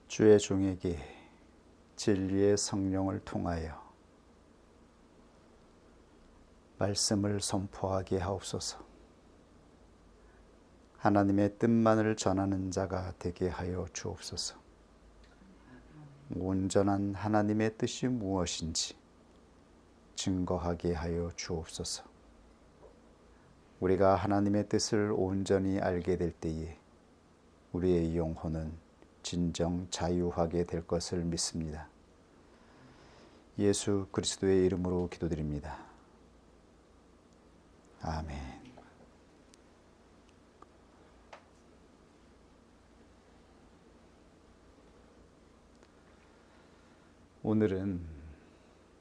주의 종에게 진리의 성령을 통하여 말씀을 선포하게 하옵소서. 하나님의 뜻만을 전하는 자가 되게 하여 주옵소서. 온전한 하나님의 뜻이 무엇인지 증거하게 하여 주옵소서. 우리가 하나님의 뜻을 온전히 알게 될 때에 우리의 영혼은 진정 자유하게 될 것을 믿습니다. 예수 그리스도의 이름으로 기도드립니다. 아멘. 오늘은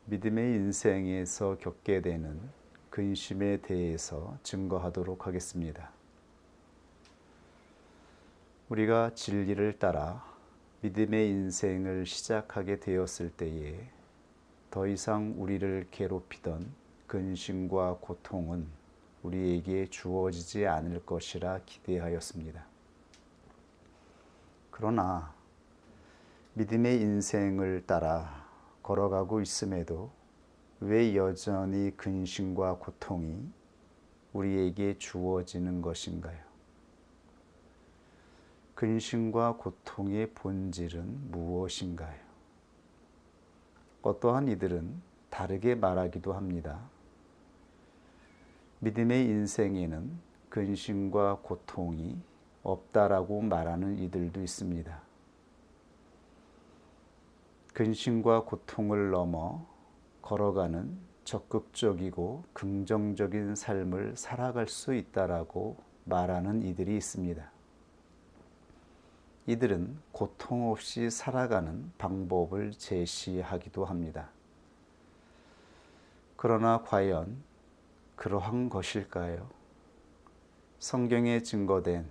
믿음의 인생에서 겪게 되는 근심에 대해서 증거하도록 하겠습니다. 우리가 진리를 따라 믿음의 인생을 시작하게 되었을 때에 더 이상 우리를 괴롭히던 근심과 고통은 우리에게 주어지지 않을 것이라 기대하였습니다. 그러나 믿음의 인생을 따라 걸어가고 있음에도 왜 여전히 근심과 고통이 우리에게 주어지는 것인가요? 근심과 고통의 본질은 무엇인가요? 어떠한 이들은 다르게 말하기도 합니다. 믿음의 인생에는 근심과 고통이 없다라고 말하는 이들도 있습니다. 근심과 고통을 넘어 걸어가는 적극적이고 긍정적인 삶을 살아갈 수 있다라고 말하는 이들이 있습니다. 이들은 고통 없이 살아가는 방법을 제시하기도 합니다. 그러나 과연 그러한 것일까요? 성경에 증거된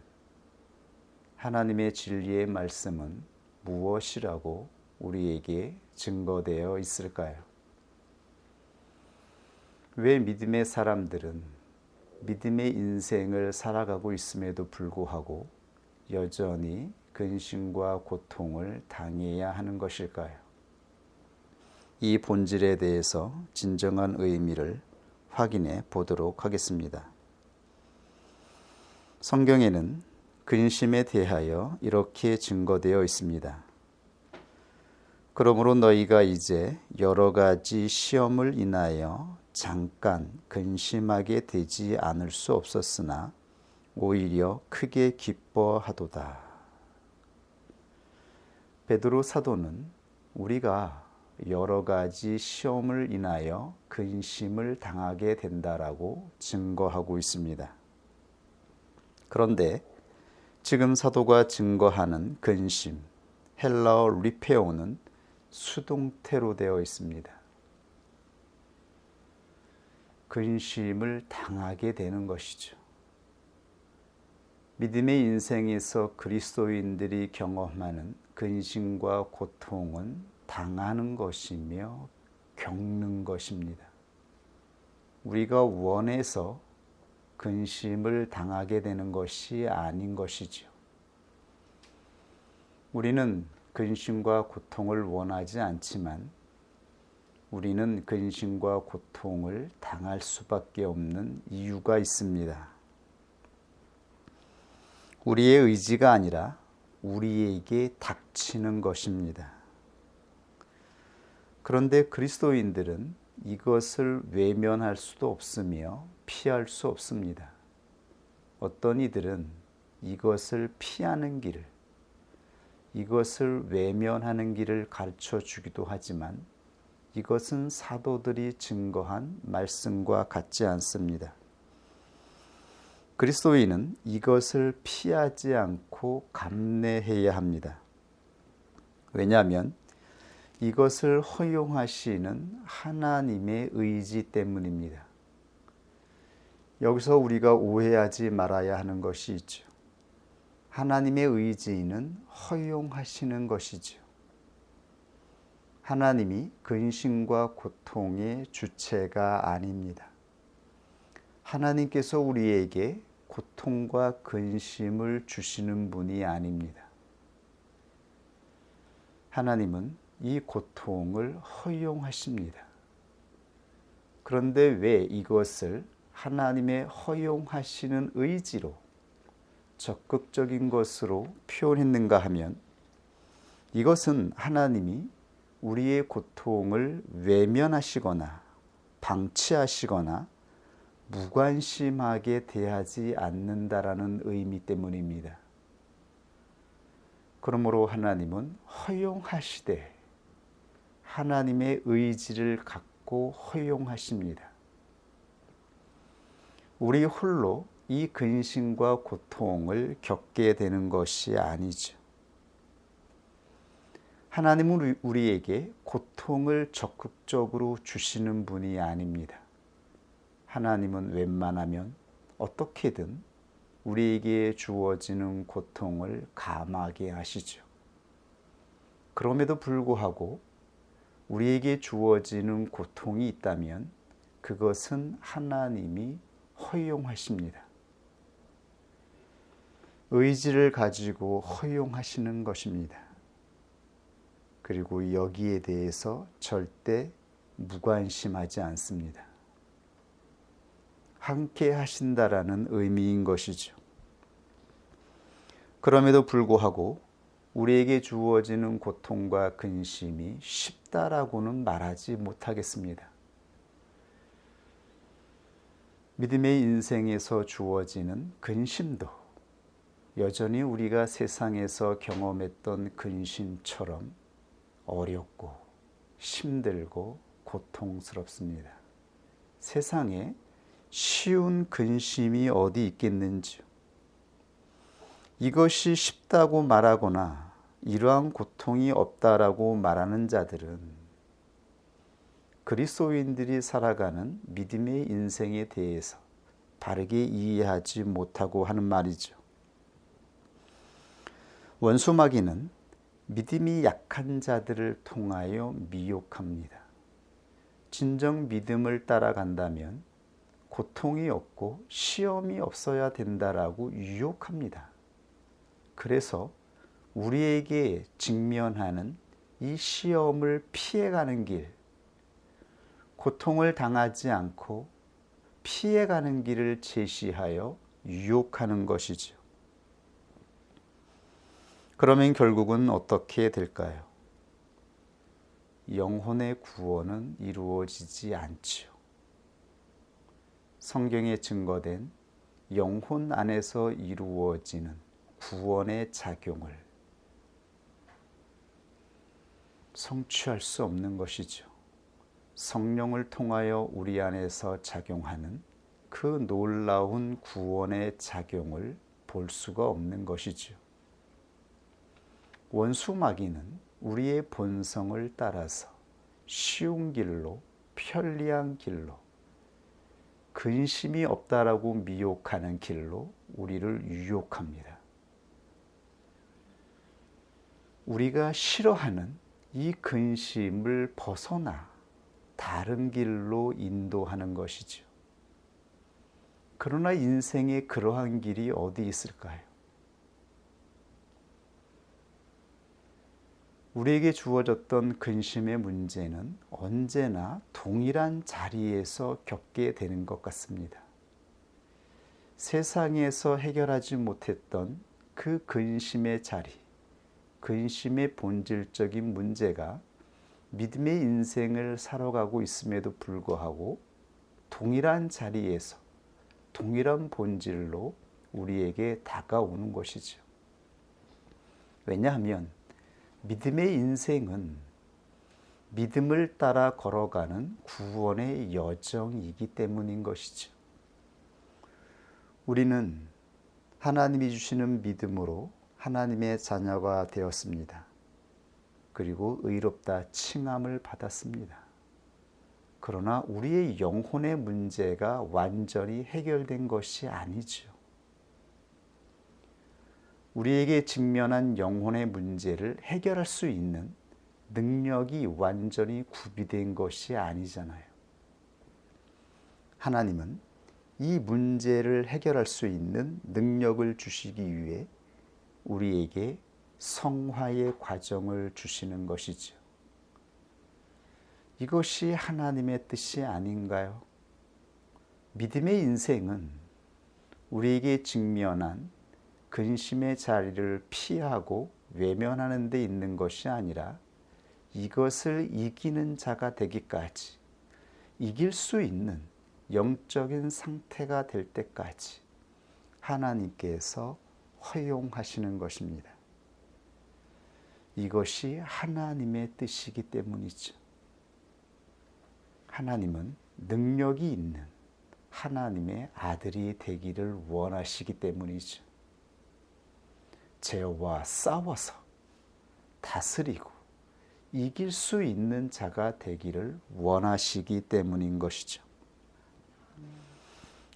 하나님의 진리의 말씀은 무엇이라고 우리에게 증거되어 있을까요? 왜 믿음의 사람들은 믿음의 인생을 살아가고 있음에도 불구하고 여전히 근심과 고통을 당해야 하는 것일까요? 이 본질에 대해서 진정한 의미를 확인해 보도록 하겠습니다. 성경에는 근심에 대하여 이렇게 증거되어 있습니다. 그러므로 너희가 이제 여러 가지 시험을 인하여 잠깐 근심하게 되지 않을 수 없었으나 오히려 크게 기뻐하도다. 베드로 사도는 우리가 여러 가지 시험을 인하여 근심을 당하게 된다라고 증거하고 있습니다. 그런데 지금 사도가 증거하는 근심, 헬라어 리페오는 수동태로 되어 있습니다. 근심을 당하게 되는 것이죠. 믿음의 인생에서 그리스도인들이 경험하는 근심과 고통은 당하는 것이며 겪는 것입니다. 우리가 원해서 근심을 당하게 되는 것이 아닌 것이죠. 우리는 근심과 고통을 원하지 않지만 우리는 근심과 고통을 당할 수밖에 없는 이유가 있습니다. 우리의 의지가 아니라 우리에게 닥치는 것입니다. 그런데 그리스도인들은 이것을 외면할 수도 없으며 피할 수 없습니다. 어떤 이들은 이것을 피하는 길을, 이것을 외면하는 길을 가르쳐 주기도 하지만 이것은 사도들이 증거한 말씀과 같지 않습니다. 그리스도인은 이것을 피하지 않고 감내해야 합니다. 왜냐하면 이것을 허용하시는 하나님의 의지 때문입니다. 여기서 우리가 오해하지 말아야 하는 것이 있죠. 하나님의 의지는 허용하시는 것이죠. 하나님이 근심과 고통의 주체가 아닙니다. 하나님께서 우리에게 고통과 근심을 주시는 분이 아닙니다. 하나님은 이 고통을 허용하십니다. 그런데 왜 이것을 하나님의 허용하시는 의지로 적극적인 것으로 표현했는가 하면, 이것은 하나님이 우리의 고통을 외면하시거나 방치하시거나 무관심하게 대하지 않는다라는 의미 때문입니다. 그러므로 하나님은 허용하시되 하나님의 의지를 갖고 허용하십니다. 우리 홀로 이 근심과 고통을 겪게 되는 것이 아니죠. 하나님은 우리에게 고통을 적극적으로 주시는 분이 아닙니다. 하나님은 웬만하면 어떻게든 우리에게 주어지는 고통을 감하게 하시죠. 그럼에도 불구하고 우리에게 주어지는 고통이 있다면 그것은 하나님이 허용하십니다. 의지를 가지고 허용하시는 것입니다. 그리고 여기에 대해서 절대 무관심하지 않습니다. 함께 하신다라는 의미인 것이죠. 그럼에도 불구하고 우리에게 주어지는 고통과 근심이 쉽다라고는 말하지 못하겠습니다. 믿음의 인생에서 주어지는 근심도 여전히 우리가 세상에서 경험했던 근심처럼 어렵고 힘들고 고통스럽습니다. 세상에 쉬운 근심이 어디 있겠는지요. 이것이 쉽다고 말하거나 이러한 고통이 없다라고 말하는 자들은 그리스도인들이 살아가는 믿음의 인생에 대해서 바르게 이해하지 못하고 하는 말이죠. 원수마귀는 믿음이 약한 자들을 통하여 미혹합니다. 진정 믿음을 따라간다면 고통이 없고 시험이 없어야 된다라고 유혹합니다. 그래서 우리에게 직면하는 이 시험을 피해가는 길, 고통을 당하지 않고 피해가는 길을 제시하여 유혹하는 것이죠. 그러면 결국은 어떻게 될까요? 영혼의 구원은 이루어지지 않지요. 성경에 증거된 영혼 안에서 이루어지는 구원의 작용을 성취할 수 없는 것이죠. 성령을 통하여 우리 안에서 작용하는 그 놀라운 구원의 작용을 볼 수가 없는 것이죠. 원수마귀는 우리의 본성을 따라서 쉬운 길로, 편리한 길로, 근심이 없다라고 미혹하는 길로 우리를 유혹합니다. 우리가 싫어하는 이 근심을 벗어나 다른 길로 인도하는 것이죠. 그러나 인생에 그러한 길이 어디 있을까요? 우리에게 주어졌던 근심의 문제는 언제나 동일한 자리에서 겪게 되는 것 같습니다. 세상에서 해결하지 못했던 그 근심의 자리, 근심의 본질적인 문제가 믿음의 인생을 살아가고 있음에도 불구하고 동일한 자리에서 동일한 본질로 우리에게 다가오는 것이죠. 왜냐하면 믿음의 인생은 믿음을 따라 걸어가는 구원의 여정이기 때문인 것이죠. 우리는 하나님이 주시는 믿음으로 하나님의 자녀가 되었습니다. 그리고 의롭다 칭함을 받았습니다. 그러나 우리의 영혼의 문제가 완전히 해결된 것이 아니죠. 우리에게 직면한 영혼의 문제를 해결할 수 있는 능력이 완전히 구비된 것이 아니잖아요. 하나님은 이 문제를 해결할 수 있는 능력을 주시기 위해 우리에게 성화의 과정을 주시는 것이죠. 이것이 하나님의 뜻이 아닌가요? 믿음의 인생은 우리에게 직면한 근심의 자리를 피하고 외면하는 데 있는 것이 아니라 이것을 이기는 자가 되기까지, 이길 수 있는 영적인 상태가 될 때까지 하나님께서 허용하시는 것입니다. 이것이 하나님의 뜻이기 때문이죠. 하나님은 능력이 있는 하나님의 아들이 되기를 원하시기 때문이죠. 죄와 싸워서 다스리고 이길 수 있는 자가 되기를 원하시기 때문인 것이죠.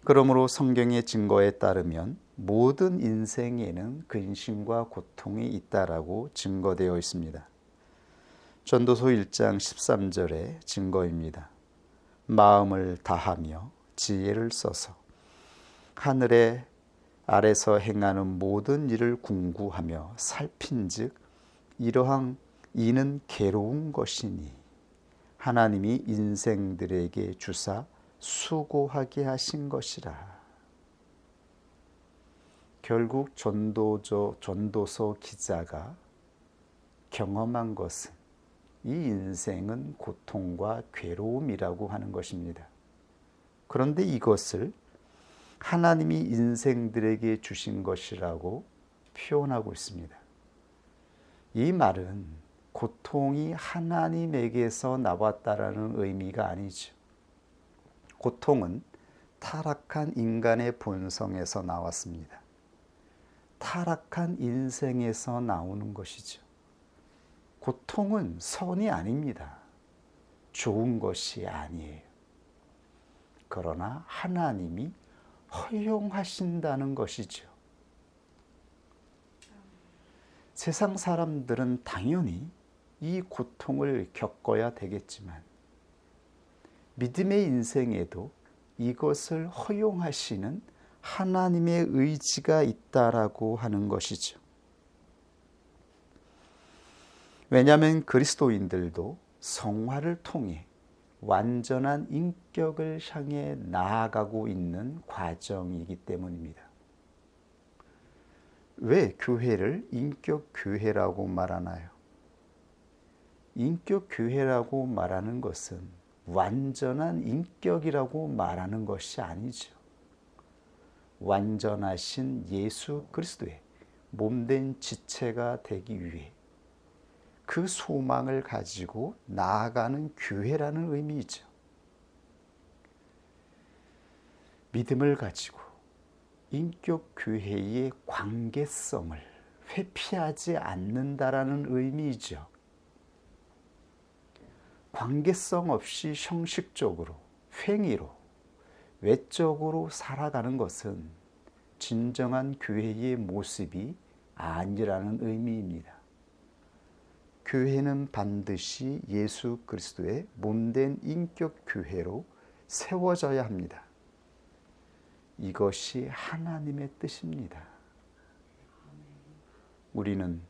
그러므로 성경의 증거에 따르면 모든 인생에는 근심과 고통이 있다라고 증거되어 있습니다. 전도서 1장 13절의 증거입니다. 마음을 다하며 지혜를 써서 하늘의 아래서 행하는 모든 일을 궁구하며 살핀즉 이러한 이는 괴로운 것이니 하나님이 인생들에게 주사 수고하게 하신 것이라. 결국 전도서 기자가 경험한 것은 이 인생은 고통과 괴로움이라고 하는 것입니다. 그런데 이것을 하나님이 인생들에게 주신 것이라고 표현하고 있습니다. 이 말은 고통이 하나님에게서 나왔다라는 의미가 아니죠. 고통은 타락한 인간의 본성에서 나왔습니다. 타락한 인생에서 나오는 것이죠. 고통은 선이 아닙니다. 좋은 것이 아니에요. 그러나 하나님이 허용하신다는 것이죠. 세상 사람들은 당연히 이 고통을 겪어야 되겠지만 믿음의 인생에도 이것을 허용하시는 하나님의 의지가 있다라고 하는 것이죠. 왜냐하면 그리스도인들도 성화를 통해 완전한 인격을 향해 나아가고 있는 과정이기 때문입니다. 왜 교회를 인격교회라고 말하나요? 인격교회라고 말하는 것은 완전한 인격이라고 말하는 것이 아니죠. 완전하신 예수 그리스도의 몸된 지체가 되기 위해 그 소망을 가지고 나아가는 교회라는 의미이죠. 믿음을 가지고 인격교회의 관계성을 회피하지 않는다라는 의미이죠. 관계성 없이 형식적으로, 행위로, 외적으로 살아가는 것은 진정한 교회의 모습이 아니라는 의미입니다. 교회는 반드시 예수 그리스도의 몸된 인격교회로 세워져야 합니다. 이것이 하나님의 뜻입니다. 우리는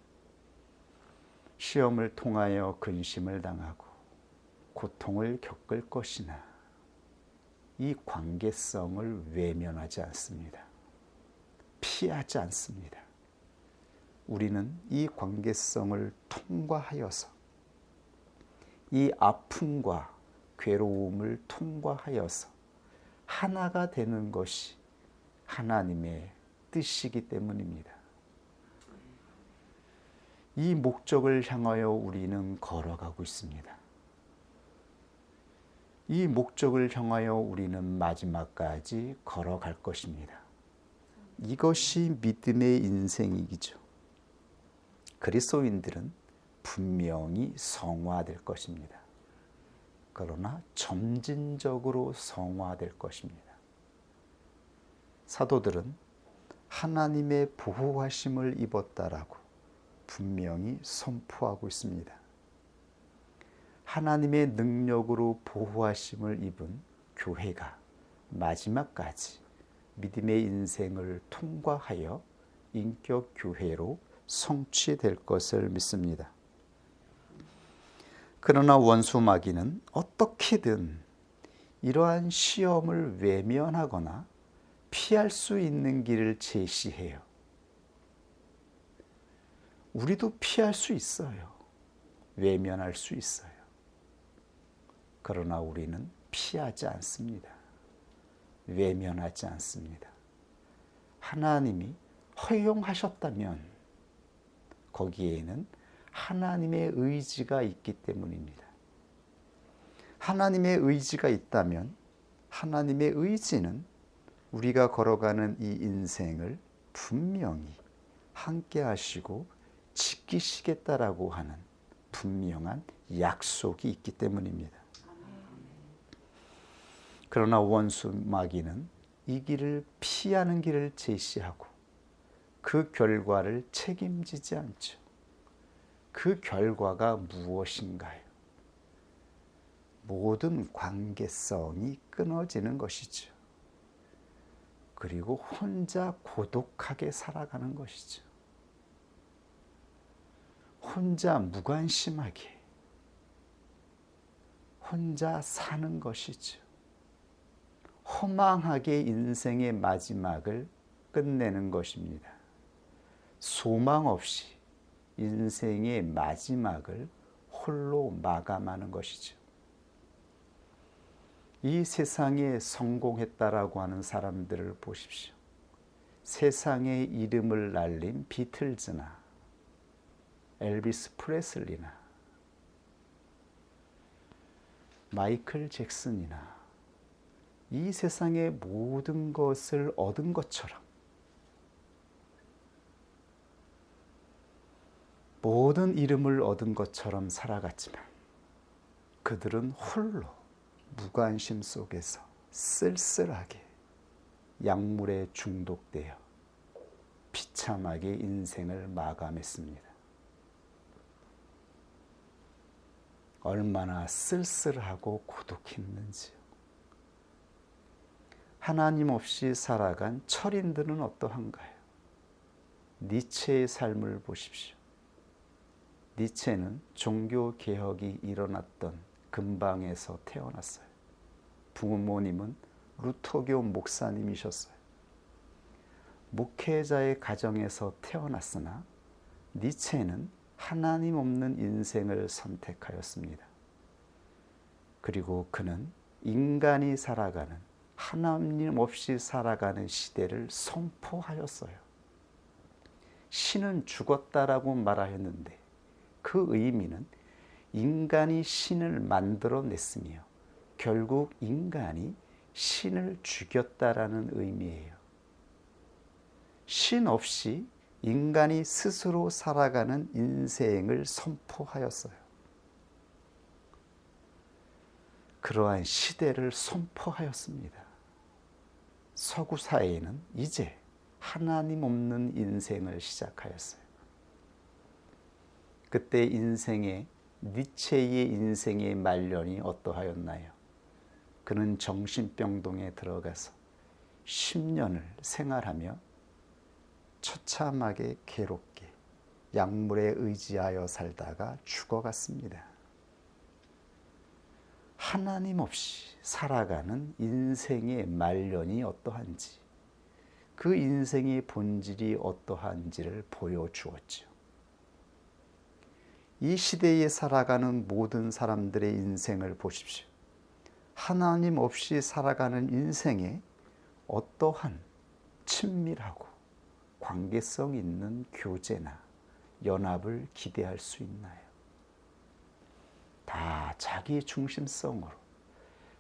시험을 통하여 근심을 당하고 고통을 겪을 것이나 이 관계성을 외면하지 않습니다. 피하지 않습니다. 우리는 이 관계성을 통과하여서 이 아픔과 괴로움을 통과하여서 하나가 되는 것이 하나님의 뜻이기 때문입니다. 이 목적을 향하여 우리는 걸어가고 있습니다. 이 목적을 향하여 우리는 마지막까지 걸어갈 것입니다. 이것이 믿음의 인생이죠. 그리스도인들은 분명히 성화될 것입니다. 그러나 점진적으로 성화될 것입니다. 사도들은 하나님의 보호하심을 입었다라고 분명히 선포하고 있습니다. 하나님의 능력으로 보호하심을 입은 교회가 마지막까지 믿음의 인생을 통과하여 인격교회로 성취될 것을 믿습니다. 그러나 원수 마귀는 어떻게든 이러한 시험을 외면하거나 피할 수 있는 길을 제시해요. 우리도 피할 수 있어요. 외면할 수 있어요. 그러나 우리는 피하지 않습니다. 외면하지 않습니다. 하나님이 허용하셨다면 거기에는 하나님의 의지가 있기 때문입니다. 하나님의 의지가 있다면 하나님의 의지는 우리가 걸어가는 이 인생을 분명히 함께 하시고 지키시겠다라고 하는 분명한 약속이 있기 때문입니다. 그러나 원수 마귀는 이 길을 피하는 길을 제시하고 그 결과를 책임지지 않죠. 그 결과가 무엇인가요? 모든 관계성이 끊어지는 것이죠. 그리고 혼자 고독하게 살아가는 것이죠. 혼자 무관심하게 혼자 사는 것이죠. 허망하게 인생의 마지막을 끝내는 것입니다. 소망 없이 인생의 마지막을 홀로 마감하는 것이죠. 이 세상에 성공했다라고 하는 사람들을 보십시오. 세상의 이름을 날린 비틀즈나 엘비스 프레슬리나 마이클 잭슨이나 이 세상의 모든 것을 얻은 것처럼 모든 이름을 얻은 것처럼 살아갔지만 그들은 홀로 무관심 속에서 쓸쓸하게 약물에 중독되어 비참하게 인생을 마감했습니다. 얼마나 쓸쓸하고 고독했는지요. 하나님 없이 살아간 철인들은 어떠한가요? 니체의 삶을 보십시오. 니체는 종교개혁이 일어났던 근방에서 태어났어요. 부모님은 루터교 목사님이셨어요. 목회자의 가정에서 태어났으나 니체는 하나님 없는 인생을 선택하였습니다. 그리고 그는 인간이 살아가는 하나님 없이 살아가는 시대를 선포하였어요. 신은 죽었다라고 말하였는데 그 의미는 인간이 신을 만들어냈으며 결국 인간이 신을 죽였다라는 의미예요. 신 없이 인간이 스스로 살아가는 인생을 선포하였어요. 그러한 시대를 선포하였습니다. 서구 사회는 이제 하나님 없는 인생을 시작하였어요. 그때 니체의 인생의 말년이 어떠하였나요? 그는 정신병동에 들어가서 10년을 생활하며 처참하게 괴롭게 약물에 의지하여 살다가 죽어갔습니다. 하나님 없이 살아가는 인생의 말년이 어떠한지, 그 인생의 본질이 어떠한지를 보여주었죠. 이 시대에 살아가는 모든 사람들의 인생을 보십시오. 하나님 없이 살아가는 인생에 어떠한 친밀하고 관계성 있는 교제나 연합을 기대할 수 있나요? 다 자기 중심성으로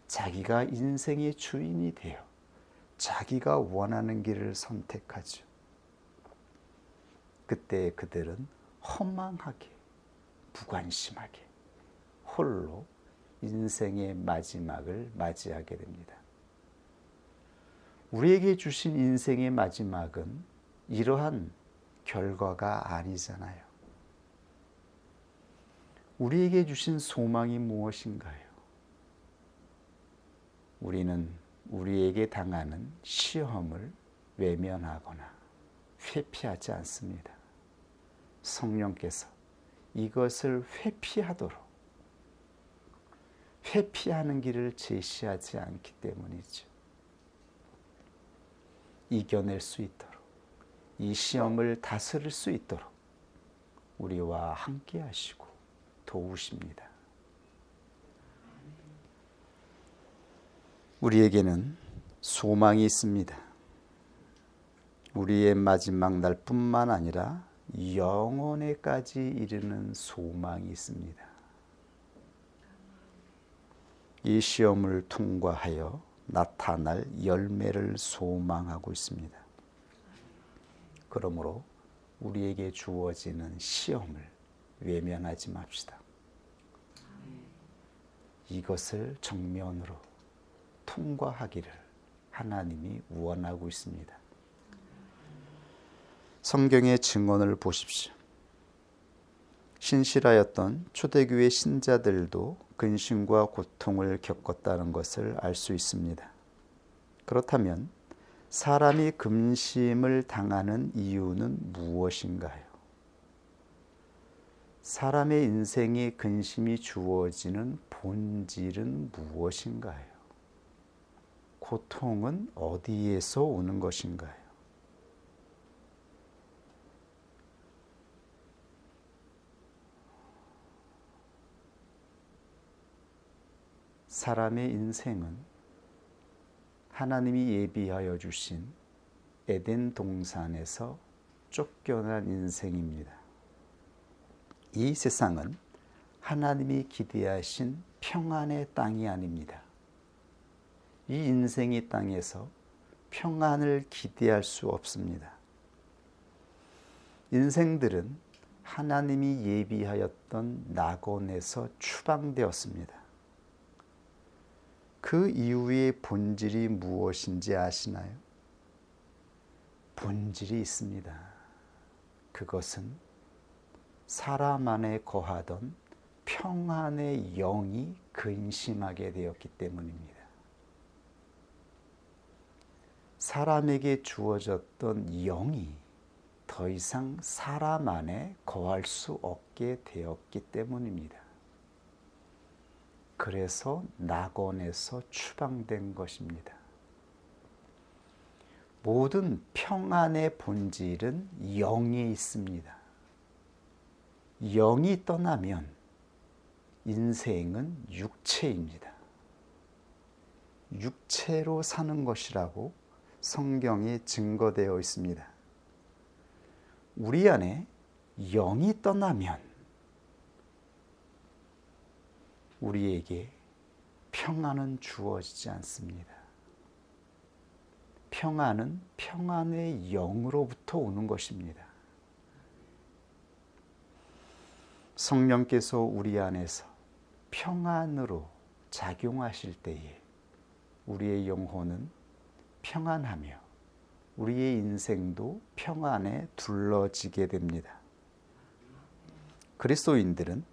자기가 인생의 주인이 되어 자기가 원하는 길을 선택하죠. 그때 그들은 허망하게 무관심하게 홀로 인생의 마지막을 맞이하게 됩니다. 우리에게 주신 인생의 마지막은 이러한 결과가 아니잖아요. 우리에게 주신 소망이 무엇인가요? 우리는 우리에게 당하는 시험을 외면하거나 회피하지 않습니다. 성령께서 이것을 회피하는 길을 제시하지 않기 때문이죠. 이겨낼 수 있도록, 이 시험을 다스릴 수 있도록 우리와 함께 하시고 도우십니다. 우리에게는 소망이 있습니다. 우리의 마지막 날뿐만 아니라 영원에까지 이르는 소망이 있습니다. 이 시험을 통과하여 나타날 열매를 소망하고 있습니다. 그러므로 우리에게 주어지는 시험을 외면하지 맙시다. 이것을 정면으로 통과하기를 하나님이 원하고 있습니다. 성경의 증언을 보십시오. 신실하였던 초대교회 신자들도 근심과 고통을 겪었다는 것을 알 수 있습니다. 그렇다면 사람이 근심을 당하는 이유는 무엇인가요? 사람의 인생에 근심이 주어지는 본질은 무엇인가요? 고통은 어디에서 오는 것인가요? 사람의 인생은 하나님이 예비하여 주신 에덴 동산에서 쫓겨난 인생입니다. 이 세상은 하나님이 기대하신 평안의 땅이 아닙니다. 이 인생의 땅에서 평안을 기대할 수 없습니다. 인생들은 하나님이 예비하였던 낙원에서 추방되었습니다. 그 이후의 본질이 무엇인지 아시나요? 본질이 있습니다. 그것은 사람 안에 거하던 평안의 영이 근심하게 되었기 때문입니다. 사람에게 주어졌던 영이 더 이상 사람 안에 거할 수 없게 되었기 때문입니다. 그래서 낙원에서 추방된 것입니다. 모든 평안의 본질은 영에 있습니다. 영이 떠나면 인생은 육체입니다. 육체로 사는 것이라고 성경에 증거되어 있습니다. 우리 안에 영이 떠나면 우리에게 평안은 주어지지 않습니다. 평안은 평안의 영으로부터 오는 것입니다. 성령께서 우리 안에서 평안으로 작용하실 때에 우리의 영혼은 평안하며 우리의 인생도 평안에 둘러지게 됩니다. 그리스도인들은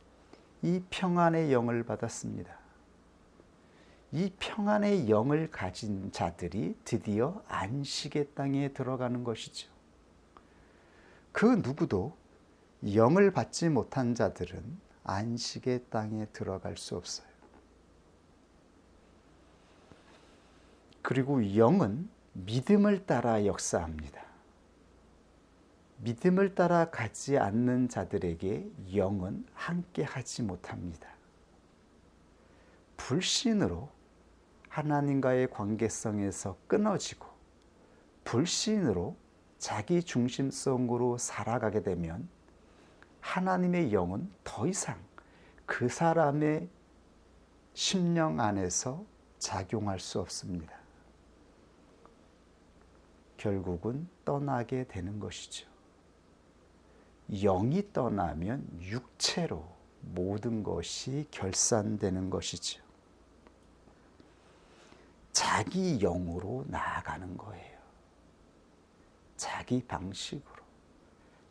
이 평안의 영을 받았습니다. 이 평안의 영을 가진 자들이 드디어 안식의 땅에 들어가는 것이죠. 그 누구도 영을 받지 못한 자들은 안식의 땅에 들어갈 수 없어요. 그리고 영은 믿음을 따라 역사합니다. 믿음을 따라 가지 않는 자들에게 영은 함께 하지 못합니다. 불신으로 하나님과의 관계성에서 끊어지고 불신으로 자기 중심성으로 살아가게 되면 하나님의 영은 더 이상 그 사람의 심령 안에서 작용할 수 없습니다. 결국은 떠나게 되는 것이죠. 영이 떠나면 육체로 모든 것이 결산되는 것이죠. 자기 영으로 나아가는 거예요. 자기 방식으로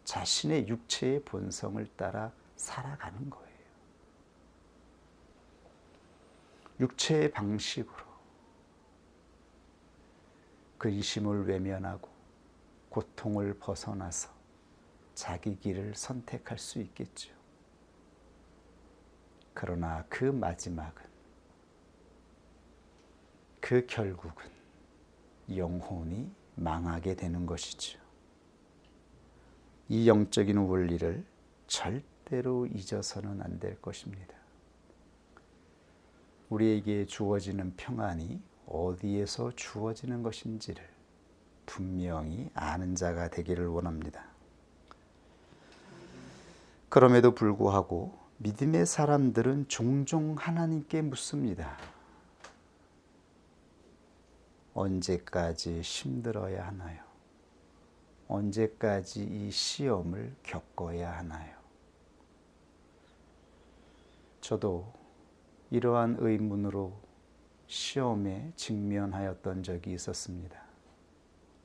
자신의 육체의 본성을 따라 살아가는 거예요. 육체의 방식으로 근심을 외면하고 고통을 벗어나서 자기 길을 선택할 수 있겠죠. 그러나 그 마지막은, 그 결국은 영혼이 망하게 되는 것이죠. 이 영적인 원리를 절대로 잊어서는 안 될 것입니다. 우리에게 주어지는 평안이 어디에서 주어지는 것인지를 분명히 아는 자가 되기를 원합니다. 그럼에도 불구하고 믿음의 사람들은 종종 하나님께 묻습니다. 언제까지 힘들어야 하나요? 언제까지 이 시험을 겪어야 하나요? 저도 이러한 의문으로 시험에 직면하였던 적이 있었습니다.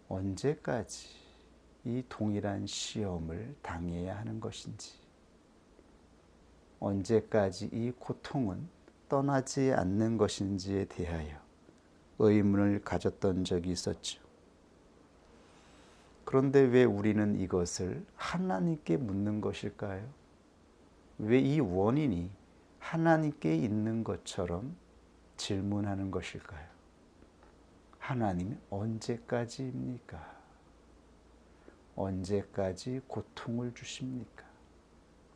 언제까지 이 동일한 시험을 당해야 하는 것인지, 언제까지 이 고통은 떠나지 않는 것인지에 대하여 의문을 가졌던 적이 있었죠. 그런데 왜 우리는 이것을 하나님께 묻는 것일까요? 왜 이 원인이 하나님께 있는 것처럼 질문하는 것일까요? 하나님, 언제까지입니까? 언제까지 고통을 주십니까?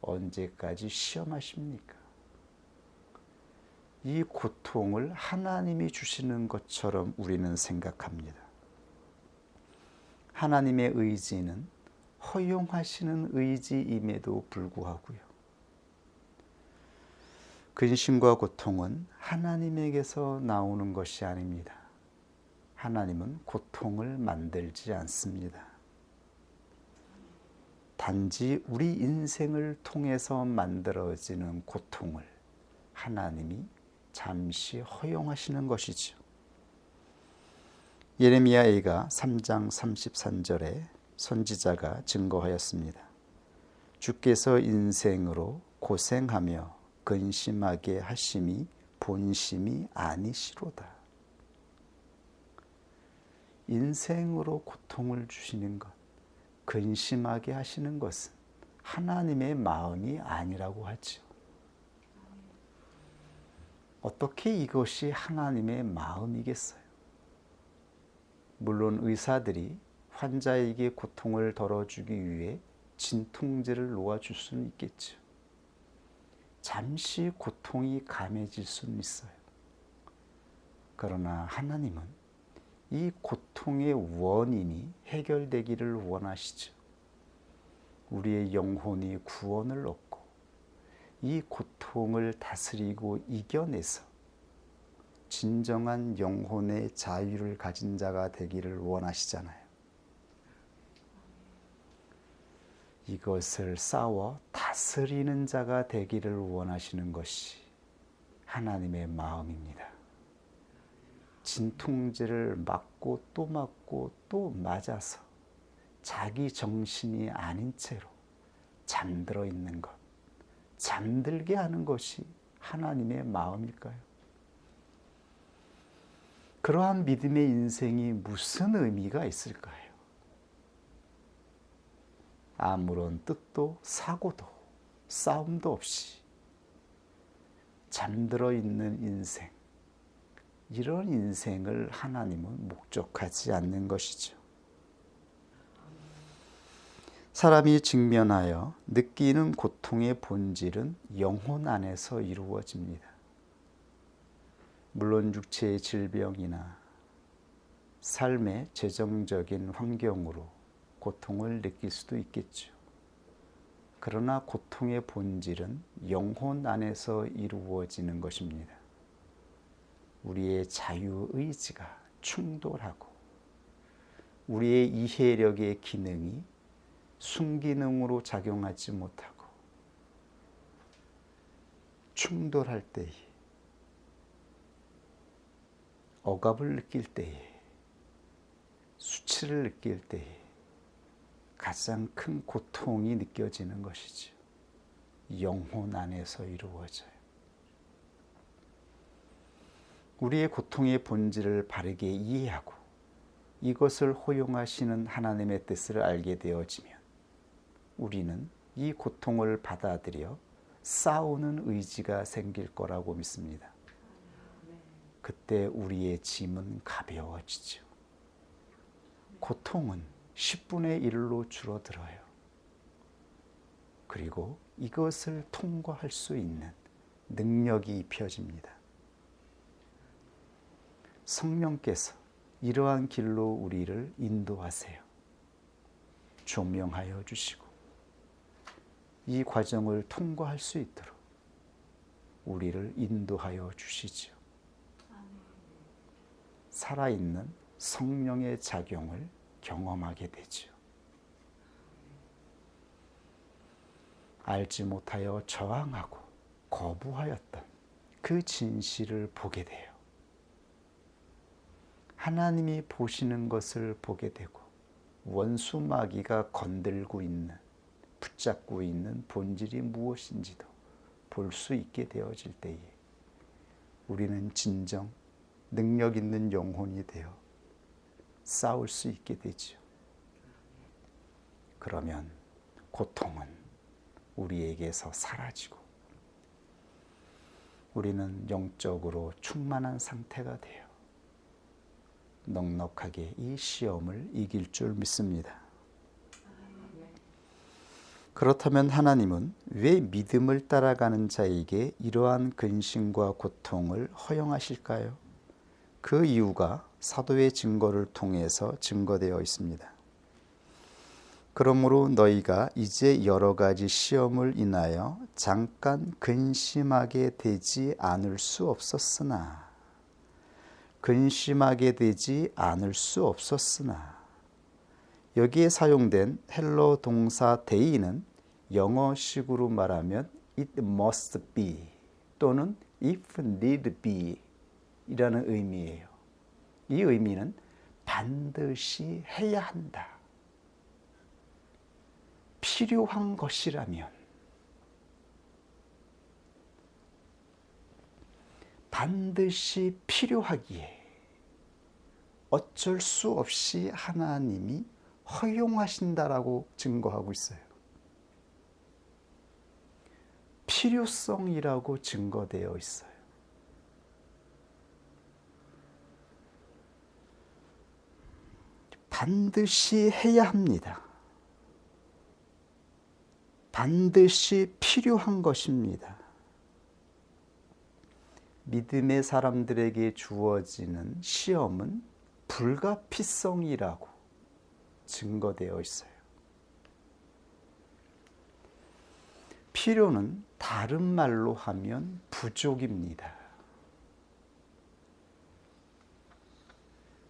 언제까지 시험하십니까? 이 고통을 하나님이 주시는 것처럼 우리는 생각합니다. 하나님의 의지는 허용하시는 의지임에도 불구하고요. 근심과 고통은 하나님에게서 나오는 것이 아닙니다. 하나님은 고통을 만들지 않습니다. 단지 우리 인생을 통해서 만들어지는 고통을 하나님이 잠시 허용하시는 것이죠. 예레미야가 3장 33절에 선지자가 증거하였습니다. 주께서 인생으로 고생하며 근심하게 하심이 본심이 아니시로다. 인생으로 고통을 주시는 것, 근심하게 하시는 것은 하나님의 마음이 아니라고 하죠. 어떻게 이것이 하나님의 마음이겠어요? 물론 의사들이 환자에게 고통을 덜어주기 위해 진통제를 놓아줄 수는 있겠죠. 잠시 고통이 감해질 수는 있어요. 그러나 하나님은 이 고통의 원인이 해결되기를 원하시죠. 우리의 영혼이 구원을 얻고 이 고통을 다스리고 이겨내서 진정한 영혼의 자유를 가진 자가 되기를 원하시잖아요. 이것을 싸워 다스리는 자가 되기를 원하시는 것이 하나님의 마음입니다. 진통제를 맞고 또 맞아서 자기 정신이 아닌 채로 잠들어 있는 것, 잠들게 하는 것이 하나님의 마음일까요? 그러한 믿음의 인생이 무슨 의미가 있을까요? 아무런 뜻도 사고도 싸움도 없이 잠들어 있는 인생, 이런 인생을 하나님은 목적하지 않는 것이죠. 사람이 직면하여 느끼는 고통의 본질은 영혼 안에서 이루어집니다. 물론 육체의 질병이나 삶의 재정적인 환경으로 고통을 느낄 수도 있겠죠. 그러나 고통의 본질은 영혼 안에서 이루어지는 것입니다. 우리의 자유의지가 충돌하고 우리의 이해력의 기능이 순기능으로 작용하지 못하고 충돌할 때에, 억압을 느낄 때에, 수치를 느낄 때에 가장 큰 고통이 느껴지는 것이죠. 영혼 안에서 이루어져요. 우리의 고통의 본질을 바르게 이해하고 이것을 허용하시는 하나님의 뜻을 알게 되어지면 우리는 이 고통을 받아들여 싸우는 의지가 생길 거라고 믿습니다. 그때 우리의 짐은 가벼워지죠. 고통은 10분의 1로 줄어들어요. 그리고 이것을 통과할 수 있는 능력이 입혀집니다. 성령께서 이러한 길로 우리를 인도하세요. 조명하여 주시고 이 과정을 통과할 수 있도록 우리를 인도하여 주시지요. 살아있는 성령의 작용을 경험하게 되지요. 알지 못하여 저항하고 거부하였던 그 진실을 보게 돼요. 하나님이 보시는 것을 보게 되고 원수 마귀가 건들고 있는, 붙잡고 있는 본질이 무엇인지도 볼 수 있게 되어질 때에 우리는 진정 능력 있는 영혼이 되어 싸울 수 있게 되지요. 그러면 고통은 우리에게서 사라지고 우리는 영적으로 충만한 상태가 돼요. 넉넉하게 이 시험을 이길 줄 믿습니다. 그렇다면 하나님은 왜 믿음을 따라가는 자에게 이러한 근심과 고통을 허용하실까요? 그 이유가 사도의 증거를 통해서 증거되어 있습니다. 그러므로 너희가 이제 여러 가지 시험을 인하여 잠깐 근심하게 되지 않을 수 없었으나 여기에 사용된 헬러 동사 데이는 영어식으로 말하면 it must be 또는 if need be 이라는 의미예요. 이 의미는 반드시 해야 한다. 필요한 것이라면 반드시 필요하기에 어쩔 수 없이 하나님이 허용하신다라고 증거하고 있어요. 필요성이라고 증거되어 있어요. 반드시 해야 합니다. 반드시 필요한 것입니다. 믿음의 사람들에게 주어지는 시험은 불가피성이라고 증거되어 있어요. 필요는 다른 말로 하면 부족입니다.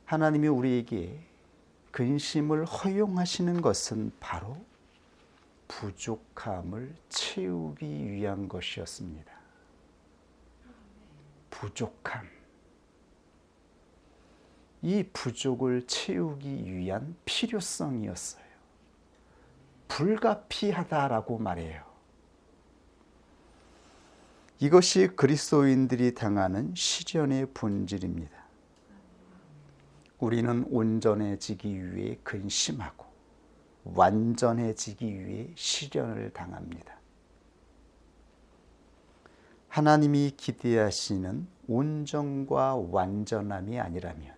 하나님이 우리에게 근심을 허용하시는 것은 바로 부족함을 채우기 위한 것이었습니다. 부족함. 이 부족을 채우기 위한 필요성이었어요. 불가피하다라고 말해요. 이것이 그리스도인들이 당하는 시련의 본질입니다. 우리는 온전해지기 위해 근심하고 완전해지기 위해 시련을 당합니다. 하나님이 기대하시는 온전과 완전함이 아니라면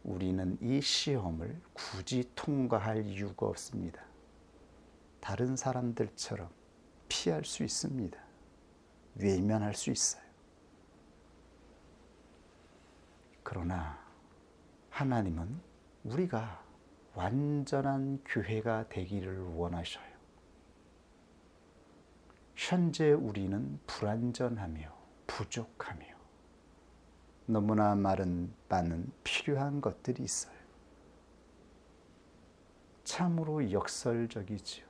우리는 이 시험을 굳이 통과할 이유가 없습니다. 다른 사람들처럼 피할 수 있습니다. 외면할 수 있어요. 그러나 하나님은 우리가 완전한 교회가 되기를 원하셔요. 현재 우리는 불완전하며 부족하며 너무나 많은 필요한 것들이 있어요. 참으로 역설적이지요.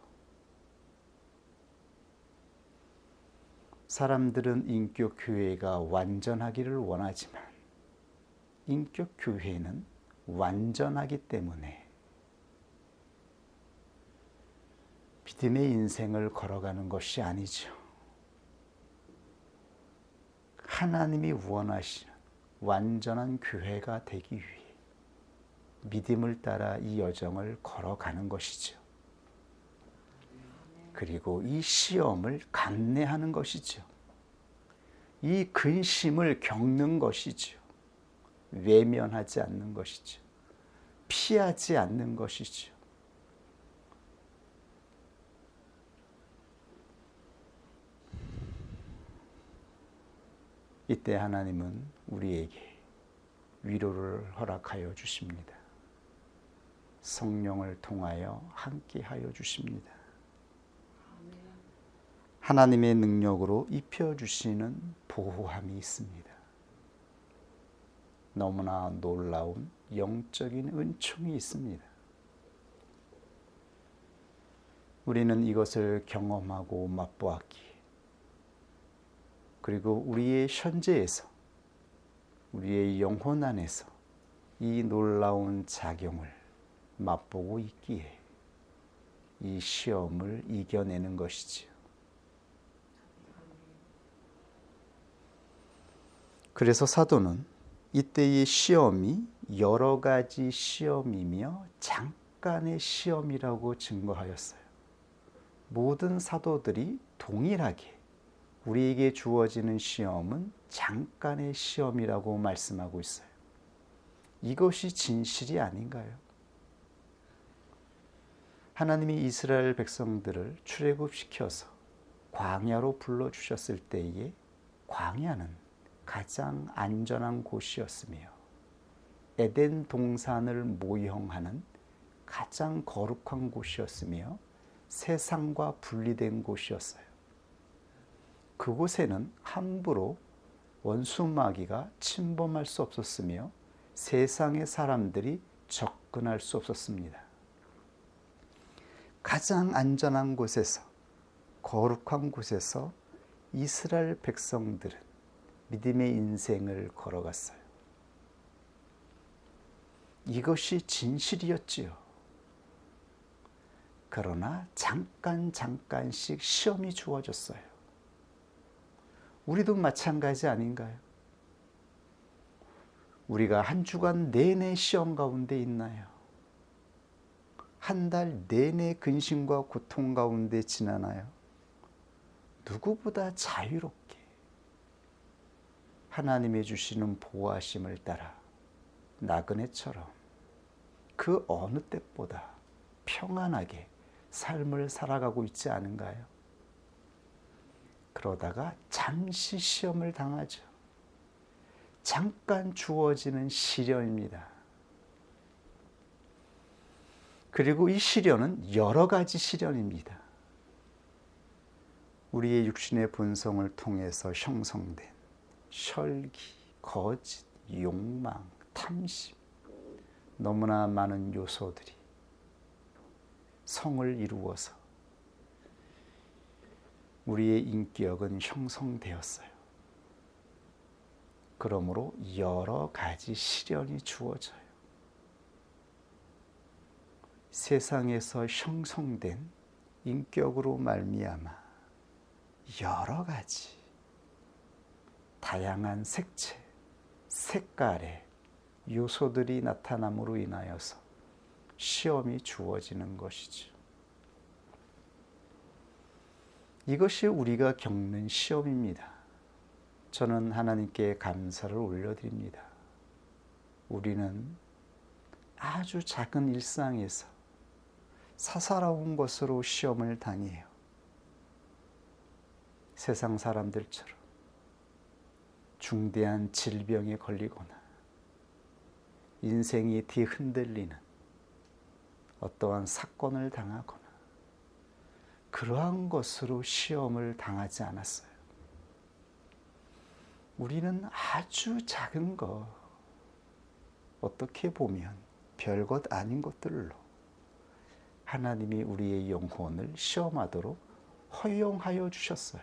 사람들은 인격 교회가 완전하기를 원하지만 인격 교회는 완전하기 때문에 믿음의 인생을 걸어가는 것이 아니죠. 하나님이 원하시는 완전한 교회가 되기 위해 믿음을 따라 이 여정을 걸어가는 것이죠. 그리고 이 시험을 감내하는 것이죠. 이 근심을 겪는 것이죠. 외면하지 않는 것이죠. 피하지 않는 것이죠. 이때 하나님은 우리에게 위로를 허락하여 주십니다. 성령을 통하여 함께하여 주십니다. 하나님의 능력으로 입혀주시는 보호함이 있습니다. 너무나 놀라운 영적인 은총이 있습니다. 우리는 이것을 경험하고 맛보았기에, 그리고 우리의 현재에서, 우리의 영혼 안에서 이 놀라운 작용을 맛보고 있기에 이 시험을 이겨내는 것이지요. 그래서 사도는 이때의 시험이 여러 가지 시험이며 잠깐의 시험이라고 증거하였어요. 모든 사도들이 동일하게 우리에게 주어지는 시험은 잠깐의 시험이라고 말씀하고 있어요. 이것이 진실이 아닌가요? 하나님이 이스라엘 백성들을 출애굽시켜서 광야로 불러주셨을 때에 광야는 가장 안전한 곳이었으며 에덴 동산을 모형하는 가장 거룩한 곳이었으며 세상과 분리된 곳이었어요. 그곳에는 함부로 원수 마귀가 침범할 수 없었으며 세상의 사람들이 접근할 수 없었습니다. 가장 안전한 곳에서, 거룩한 곳에서 이스라엘 백성들은 믿음의 인생을 걸어갔어요. 이것이 진실이었지요. 그러나 잠깐씩 시험이 주어졌어요. 우리도 마찬가지 아닌가요? 우리가 한 주간 내내 시험 가운데 있나요? 한 달 내내 근심과 고통 가운데 지나나요? 누구보다 자유롭게 하나님이 주시는 보호하심을 따라 나그네처럼 그 어느 때보다 평안하게 삶을 살아가고 있지 않은가요? 그러다가 잠시 시험을 당하죠. 잠깐 주어지는 시련입니다. 그리고 이 시련은 여러 가지 시련입니다. 우리의 육신의 본성을 통해서 형성된 혈기, 거짓, 욕망, 탐심, 너무나 많은 요소들이 성을 이루어서 우리의 인격은 형성되었어요. 그러므로 여러 가지 시련이 주어져요. 세상에서 형성된 인격으로 말미암아 여러 가지 다양한 색채, 색깔의 요소들이 나타남으로 인하여서 시험이 주어지는 것이죠. 이것이 우리가 겪는 시험입니다. 저는 하나님께 감사를 올려드립니다. 우리는 아주 작은 일상에서 사사로운 것으로 시험을 당해요. 세상 사람들처럼 중대한 질병에 걸리거나 인생이 뒤흔들리는 어떠한 사건을 당하거나 그러한 것으로 시험을 당하지 않았어요. 우리는 아주 작은 것, 어떻게 보면 별것 아닌 것들로 하나님이 우리의 영혼을 시험하도록 허용하여 주셨어요.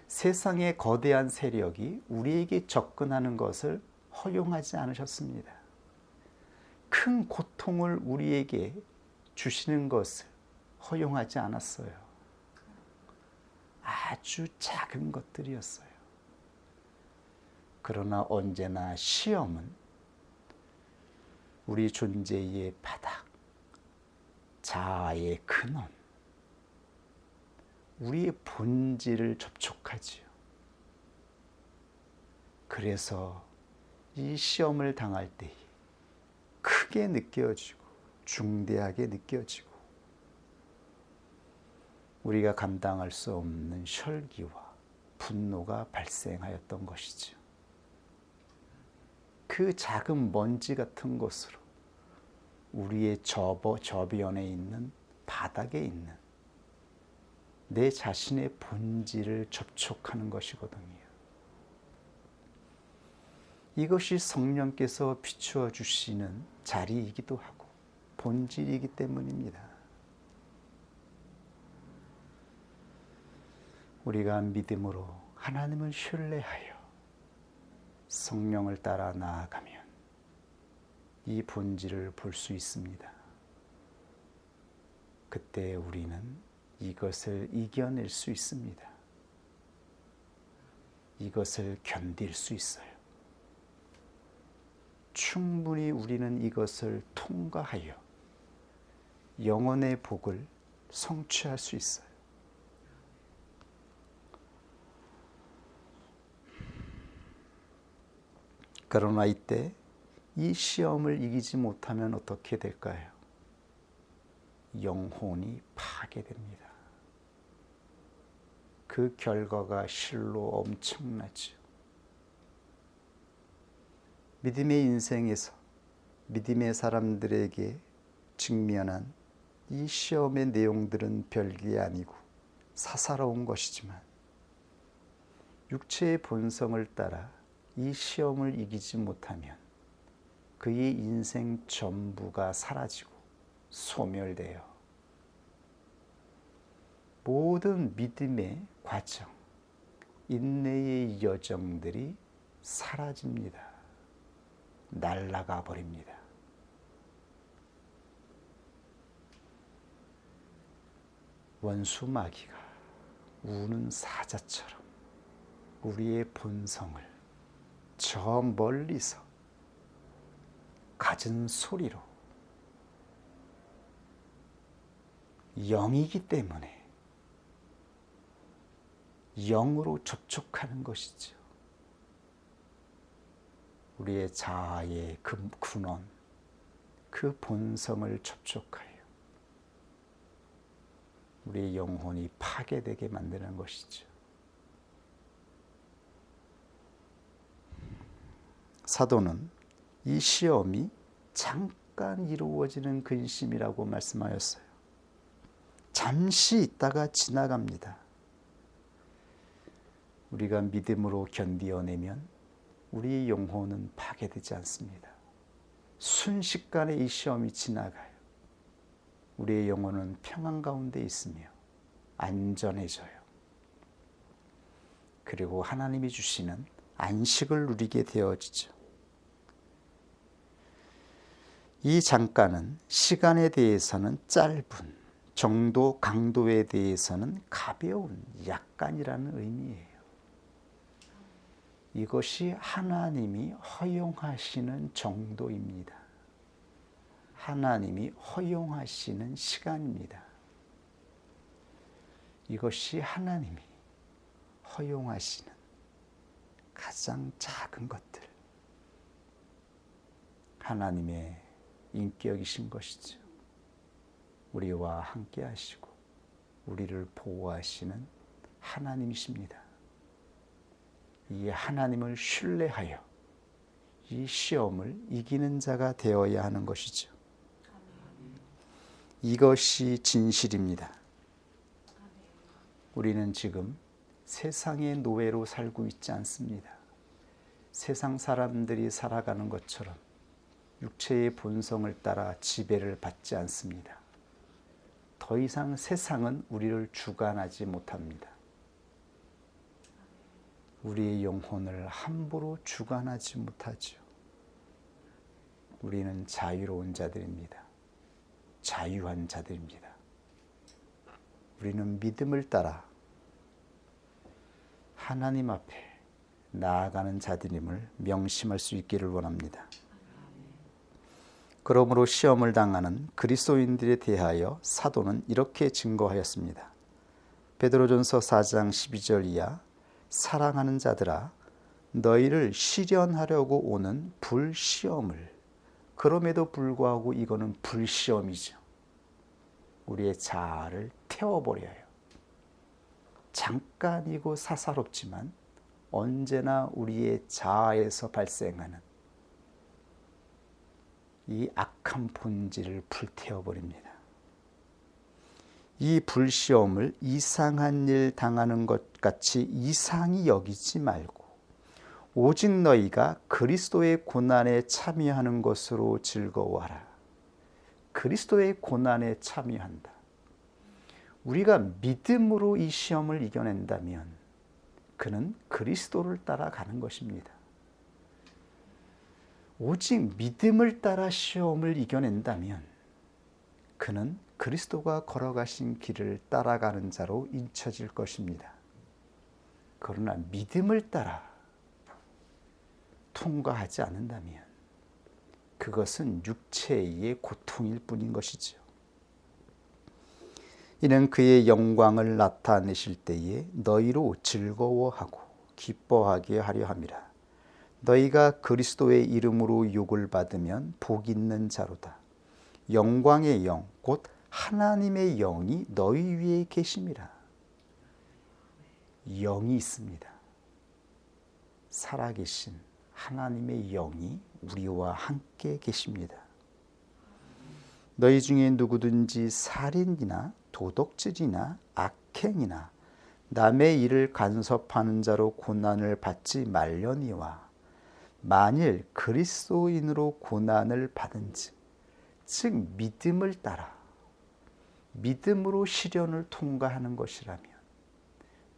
세상의 거대한 세력이 우리에게 접근하는 것을 허용하지 않으셨습니다. 큰 고통을 우리에게 주시는 것을 허용하지 않았어요. 아주 작은 것들이었어요. 그러나 언제나 시험은 우리 존재의 바닥, 자아의 근원, 우리의 본질을 접촉하지요. 그래서 이 시험을 당할 때 크게 느껴지고 중대하게 느껴지고 우리가 감당할 수 없는 혈기와 분노가 발생하였던 것이죠. 그 작은 먼지 같은 것으로 우리의 저변에 있는 바닥에 있는 내 자신의 본질을 접촉하는 것이거든요. 이것이 성령께서 비추어 주시는 자리이기도 하고 본질이기 때문입니다. 우리가 믿음으로 하나님을 신뢰하여 성령을 따라 나아가면 이 본질을 볼 수 있습니다. 그때 우리는 이것을 이겨낼 수 있습니다. 이것을 견딜 수 있어요. 충분히 우리는 이것을 통과하여 영혼의 복을 성취할 수 있어요. 그러나 이때 이 시험을 이기지 못하면 어떻게 될까요? 영혼이 파괴됩니다. 그 결과가 실로 엄청나죠. 믿음의 인생에서 믿음의 사람들에게 직면한 이 시험의 내용들은 별게 아니고 사사로운 것이지만 육체의 본성을 따라 이 시험을 이기지 못하면 그의 인생 전부가 사라지고 소멸되어 모든 믿음의 과정, 인내의 여정들이 사라집니다. 날아가 버립니다. 원수 마귀가 우는 사자처럼 우리의 본성을 저 멀리서 갖은 소리로 영이기 때문에 영으로 접촉하는 것이죠. 우리의 자아의 그 근원, 그 본성을 접촉하여 우리의 영혼이 파괴되게 만드는 것이죠. 사도는 이 시험이 잠깐 이루어지는 근심이라고 말씀하였어요. 잠시 있다가 지나갑니다. 우리가 믿음으로 견디어내면 우리의 영혼은 파괴되지 않습니다. 순식간에 이 시험이 지나가요. 우리의 영혼은 평안 가운데 있으며 안전해져요. 그리고 하나님이 주시는 안식을 누리게 되어지죠. 이 잠깐은 시간에 대해서는 짧은, 정도, 강도에 대해서는 가벼운, 약간이라는 의미예요. 이것이 하나님이 허용하시는 정도입니다. 하나님이 허용하시는 시간입니다. 이것이 하나님이 허용하시는 가장 작은 것들, 하나님의 인격이신 것이죠. 우리와 함께 하시고 우리를 보호하시는 하나님이십니다. 이 하나님을 신뢰하여 이 시험을 이기는 자가 되어야 하는 것이죠. 이것이 진실입니다. 우리는 지금 세상의 노예로 살고 있지 않습니다. 세상 사람들이 살아가는 것처럼 육체의 본성을 따라 지배를 받지 않습니다. 더 이상 세상은 우리를 주관하지 못합니다. 우리의 영혼을 함부로 주관하지 못하죠. 우리는 자유로운 자들입니다. 자유한 자들입니다. 우리는 믿음을 따라 하나님 앞에 나아가는 자들임을 명심할 수 있기를 원합니다. 그러므로 시험을 당하는 그리스도인들에 대하여 사도는 이렇게 증거하였습니다. 베드로전서 4장 12절 이하 사랑하는 자들아 너희를 시련하려고 오는 불시험을 그럼에도 불구하고 이거는 불시험이죠. 우리의 자아를 태워버려요. 잠깐이고 사사롭지만 언제나 우리의 자아에서 발생하는 이 악한 본질을 불태워버립니다. 이 불시험을 이상한 일 당하는 것 같이 이상히 여기지 말고 오직 너희가 그리스도의 고난에 참여하는 것으로 즐거워하라. 그리스도의 고난에 참여한다. 우리가 믿음으로 이 시험을 이겨낸다면 그는 그리스도를 따라가는 것입니다. 오직 믿음을 따라 시험을 이겨낸다면 그는 그리스도가 걸어가신 길을 따라가는 자로 인쳐질 것입니다. 그러나 믿음을 따라 통과하지 않는다면 그것은 육체의 고통일 뿐인 것이죠. 이는 그의 영광을 나타내실 때에 너희로 즐거워하고 기뻐하게 하려 함이라. 너희가 그리스도의 이름으로 욕을 받으면 복 있는 자로다. 영광의 영 곧 하나님의 영이 너희 위에 계심이라. 영이 있습니다. 살아계신 하나님의 영이 우리와 함께 계십니다. 너희 중에 누구든지 살인이나 도둑질이나 악행이나 남의 일을 간섭하는 자로 고난을 받지 말려니와 만일 그리스도인으로 고난을 받은즉 즉 믿음을 따라 믿음으로 시련을 통과하는 것이라면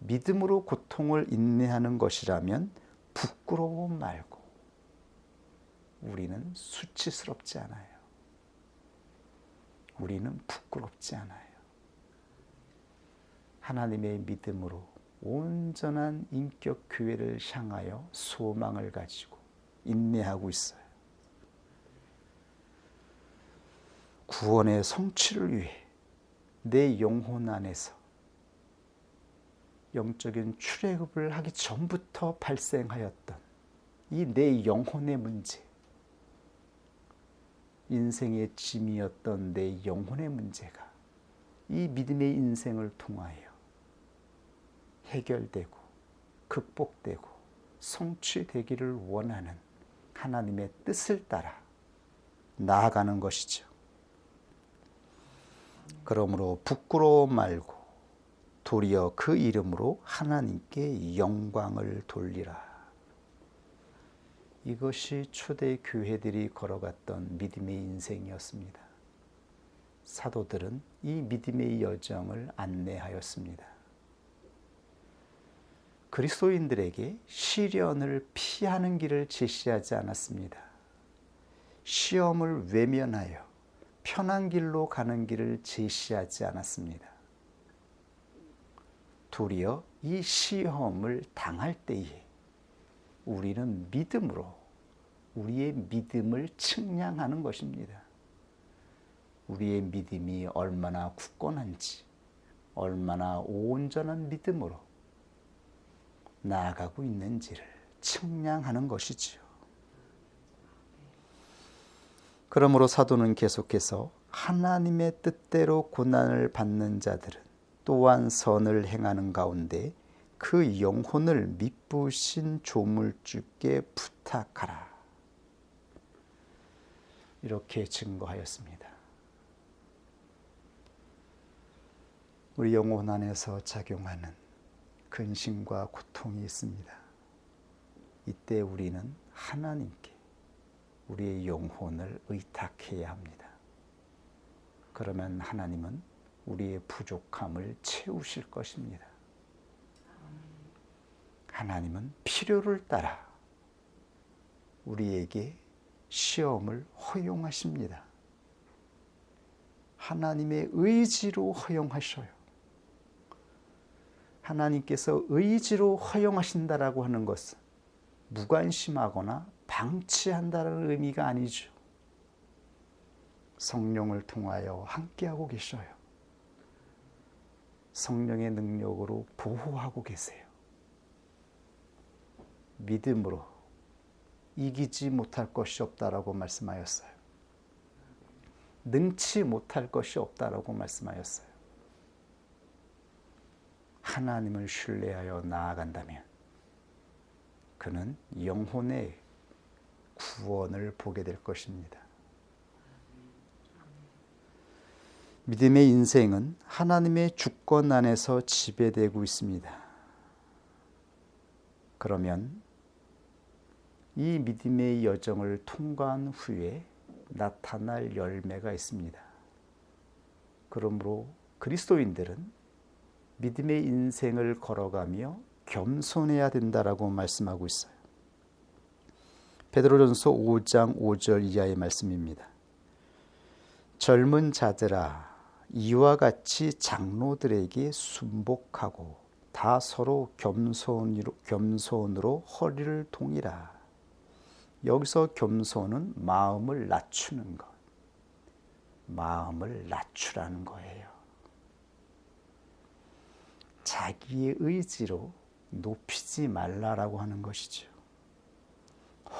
믿음으로 고통을 인내하는 것이라면 부끄러워 말고 우리는 수치스럽지 않아요. 우리는 부끄럽지 않아요. 하나님의 믿음으로 온전한 인격 교회를 향하여 소망을 가지고 인내하고 있어요. 구원의 성취를 위해 내 영혼 안에서 영적인 출애굽을 하기 전부터 발생하였던 이 내 영혼의 문제, 인생의 짐이었던 내 영혼의 문제가 이 믿음의 인생을 통하여 해결되고 극복되고 성취되기를 원하는 하나님의 뜻을 따라 나아가는 것이죠. 그러므로 부끄러워 말고 도리어 그 이름으로 하나님께 영광을 돌리라. 이것이 초대 교회들이 걸어갔던 믿음의 인생이었습니다. 사도들은 이 믿음의 여정을 안내하였습니다. 그리스도인들에게 시련을 피하는 길을 제시하지 않았습니다. 시험을 외면하여 편한 길로 가는 길을 제시하지 않았습니다. 도리어 이 시험을 당할 때에 우리는 믿음으로 우리의 믿음을 측량하는 것입니다. 우리의 믿음이 얼마나 굳건한지, 얼마나 온전한 믿음으로 나아가고 있는지를 측량하는 것이지요. 그러므로 사도는 계속해서 하나님의 뜻대로 고난을 받는 자들은 또한 선을 행하는 가운데 그 영혼을 미쁘신 조물주께 부탁하라. 이렇게 증거하였습니다. 우리 영혼 안에서 작용하는 근심과 고통이 있습니다. 이때 우리는 하나님께 우리의 영혼을 의탁해야 합니다. 그러면 하나님은 우리의 부족함을 채우실 것입니다. 하나님은 필요를 따라 우리에게 시험을 허용하십니다. 하나님의 의지로 허용하셔요. 하나님께서 의지로 허용하신다라고 하는 것은 무관심하거나 방치한다는 의미가 아니죠. 성령을 통하여 함께하고 계셔요. 성령의 능력으로 보호하고 계세요. 믿음으로 이기지 못할 것이 없다라고 말씀하였어요. 능치 못할 것이 없다라고 말씀하였어요. 하나님을 신뢰하여 나아간다면 그는 영혼의 구원을 보게 될 것입니다. 믿음의 인생은 하나님의 주권 안에서 지배되고 있습니다. 그러면 이 믿음의 여정을 통과한 후에 나타날 열매가 있습니다. 그러므로 그리스도인들은 믿음의 인생을 걸어가며 겸손해야 된다라고 말씀하고 있어요. 베드로전서 5장 5절 이하의 말씀입니다. 젊은 자들아 이와 같이 장로들에게 순복하고 다 서로 겸손으로 허리를 동이라. 여기서 겸손은 마음을 낮추는 것, 마음을 낮추라는 거예요. 자기의 의지로 높이지 말라라고 하는 것이죠.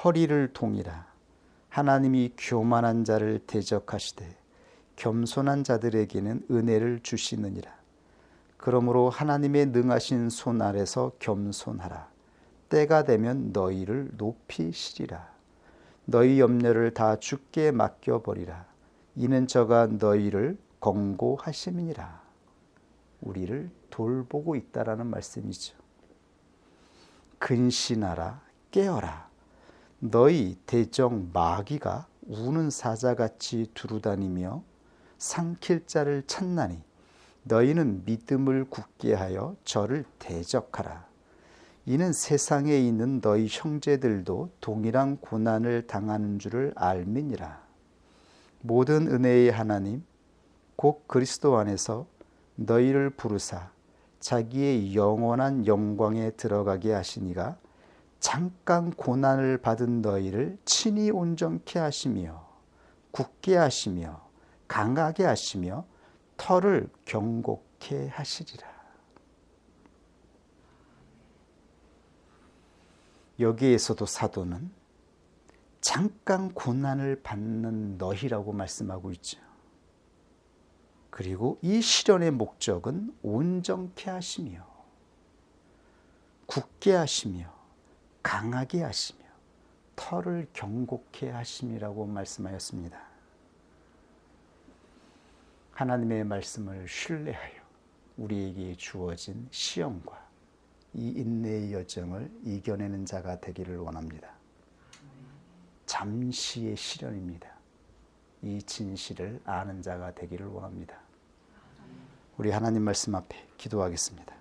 허리를 동이라. 하나님이 교만한 자를 대적하시되 겸손한 자들에게는 은혜를 주시느니라. 그러므로 하나님의 능하신 손 아래서 겸손하라. 때가 되면 너희를 높이시리라. 너희 염려를 다 주께 맡겨버리라. 이는 저가 너희를 권고하심이니라. 우리를 돌보고 있다라는 말씀이죠. 근신하라, 깨어라. 너희 대적 마귀가 우는 사자같이 두루다니며 삼킬 자를 찾나니 너희는 믿음을 굳게 하여 저를 대적하라. 이는 세상에 있는 너희 형제들도 동일한 고난을 당하는 줄을 알미니라. 모든 은혜의 하나님 곧 그리스도 안에서 너희를 부르사 자기의 영원한 영광에 들어가게 하시니가 잠깐 고난을 받은 너희를 친히 온전케 하시며 굳게 하시며 강하게 하시며 터를 경고케 하시리라. 여기에서도 사도는 잠깐 고난을 받는 너희라고 말씀하고 있죠. 그리고 이 시련의 목적은 온전케 하시며 굳게 하시며 강하게 하시며 터를 경고케 하심이라고 말씀하였습니다. 하나님의 말씀을 신뢰하여 우리에게 주어진 시험과 이 인내의 여정을 이겨내는 자가 되기를 원합니다. 잠시의 시련입니다. 이 진실을 아는 자가 되기를 원합니다. 우리 하나님 말씀 앞에 기도하겠습니다.